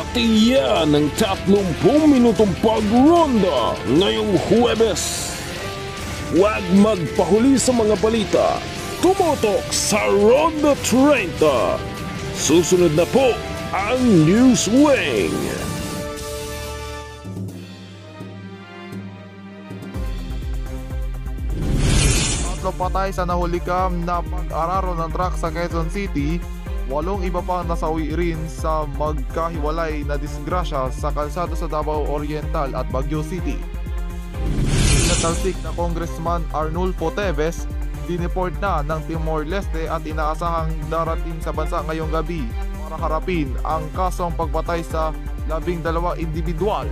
At iyan ang 30 minutong pagronda ngayong Huwebes. Huwag magpahuli sa mga balita. Tumotok sa Ronda 30. Susunod na po ang News Wing. Tatlo patay sa nahulikam na pag-araro ng truck sa Quezon City. 8 iba pa nasawi rin sa magkahiwalay na disgrasya sa kalsada sa Davao Oriental at Baguio City. Natalsik na Congressman Arnulfo Teves dineport na ng Timor-Leste at inaasahang darating sa bansa ngayong gabi para harapin ang kasong pagpatay sa 12 individual.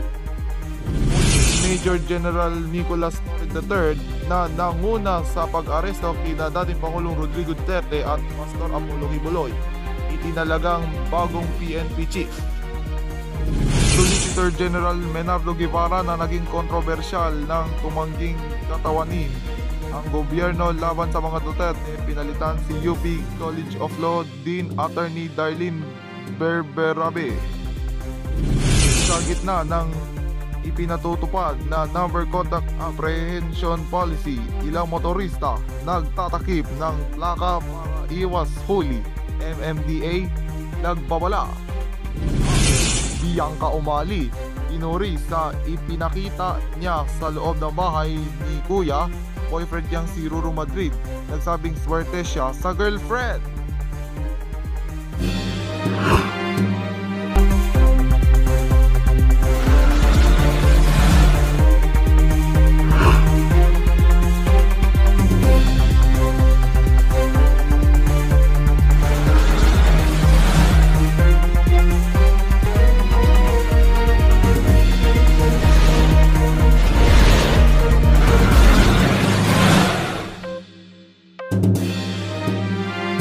Major General Nicolas Torre III na nanguna sa pag-aresto kina dating Pangulong Rodrigo Duterte at Pastor Apollo Kibuloy, itinalagang bagong PNP chief. Solicitor General Menardo Guevara na naging kontrobersyal ng tumangging katawanin ang gobyerno laban sa mga Duterte, pinalitan si UP College of Law Dean Attorney Darlene Berberabe. Sa gitna ng ipinatutupad na number contact apprehension policy, ilang motorista nagtatakip ng plaka para iwas huli. MMDA nagbabala. Bianca Umali inuri sa ipinakita niya sa loob ng bahay ni Kuya, boyfriend niyang si Ruru Madrid. Nagsabing swerte siya sa girlfriend.